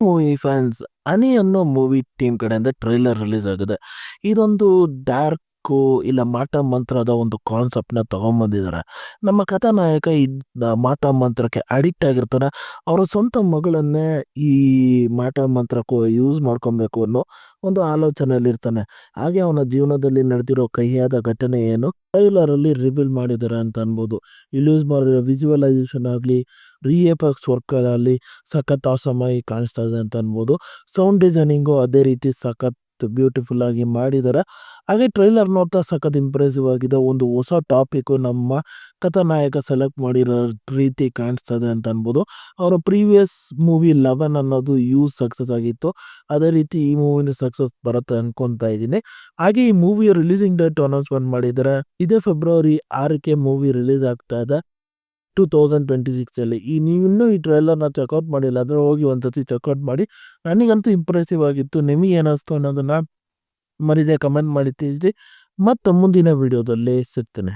Movie fans 'ಅನಿ' ಅನ್ನೋ movie team ಕಡೆಯಿಂದ trailer release ಆಗಿದೆ. ಇದೊಂದು ಡಾರ್ಕು ಇಲ್ಲ ಮಾಟ ಮಂತ್ರದ ಒಂದು ಕಾನ್ಸೆಪ್ಟ್‌ನ ತಗೊಂಬಂದಿದ್ದಾರೆ. ನಮ್ಮ ಕಥಾನಾಯಕ ಈ ಮಾಟ ಮಂತ್ರಕ್ಕೆ ಅಡಿಕ್ಟ್ ಆಗಿರ್ತಾನೆ. ಅವರ ಸ್ವಂತ ಮಗಳನ್ನೇ ಈ ಮಾಟ ಮಂತ್ರಕ್ಕೂ ಯೂಸ್ ಮಾಡ್ಕೊಬೇಕು ಅನ್ನೋ ಒಂದು ಆಲೋಚನೆಯಲ್ಲಿರ್ತಾನೆ. ಹಾಗೆ ಅವನ ಜೀವನದಲ್ಲಿ ನಡೆದಿರೋ ಕಹಿಯಾದ ಘಟನೆ ಏನು ಟ್ರೈಲರಲ್ಲಿ ರಿವೀಲ್ ಮಾಡಿದ್ದಾರೆ ಅಂತ ಅನ್ಬೋದು. ಇಲ್ಲಿ ಯೂಸ್ ಮಾಡಿರೋ ವಿಜುವಲೈಸೇಷನ್ ಆಗಲಿ, ವಿಎಫ್ಎಕ್ಸ್ ವರ್ಕಲ್ಲಿ ಸಖತ್ ಆಸಮಾಗಿ ಕಾಣಿಸ್ತಾ ಇದೆ ಅಂತ ಅನ್ಬೋದು. ಸೌಂಡ್ ಡಿಸೈನಿಂಗು ಅದೇ ರೀತಿ ಸಖತ್ ಬ್ಯೂಟಿಫುಲ್ ಆಗಿ ಮಾಡಿದ್ದಾರೆ. ಹಾಗೆ ಟ್ರೈಲರ್ ನೋಡ್ತಾ ಸಖತ್ ಇಂಪ್ರೆಸಿವ್ ಆಗಿದೆ. ಒಂದು ಹೊಸ ಟಾಪಿಕ್ಕು ನಮ್ಮ ಕಥಾನಾಯಕ ಸೆಲೆಕ್ಟ್ ಮಾಡಿರೋ ರೀತಿ ಕಾಣಿಸ್ತಾ ಇದೆ ಅಂತ ಅನ್ಬೋದು. ಅವರ ಪ್ರೀವಿಯಸ್ ಮೂವಿ 11 ಅನ್ನೋದು ಸಕ್ಸಸ್ ಆಗಿತ್ತು. ಅದೇ ರೀತಿ ಈ ಮೂವಿನೂ ಸಕ್ಸಸ್ ಬರುತ್ತೆ ಅನ್ಕೊತಾ ಇದ್ದೀನಿ. ಹಾಗೆ ಈ ಮೂವಿಯ ರಿಲೀಸಿಂಗ್ ಡೇಟ್ ಅನೌನ್ಸ್ಮೆಂಟ್ ಮಾಡಿದ್ದಾರೆ. ಇದೇ ಫೆಬ್ರವರಿ 6ಕ್ಕೆ ಮೂವಿ ರಿಲೀಸ್ ಆಗ್ತಾ ಇದೆ 2026 ನೀವಿನ್ನೂ ಈ ಟ್ರೈಲರ್ನ ಚೆಕ್ಔಟ್ ಮಾಡಿಲ್ಲ ಅಂದರೆ ಹೋಗಿ ಒಂದ್ಸತಿ ಚೆಕ್ಔಟ್ ಮಾಡಿ. ನನಗಂತೂ ಇಂಪ್ರೆಸಿವ್ ಆಗಿತ್ತು. ನಿಮಗೆ ಏನಿಸ್ತು ಅನ್ನೋದನ್ನು ಮರಿದೇ ಕಮೆಂಟ್ ಮಾಡಿ ತಿಳಿಸಿ. ಮತ್ತು ಮುಂದಿನ ವಿಡಿಯೋದಲ್ಲಿ ಸಿಗ್ತೇನೆ.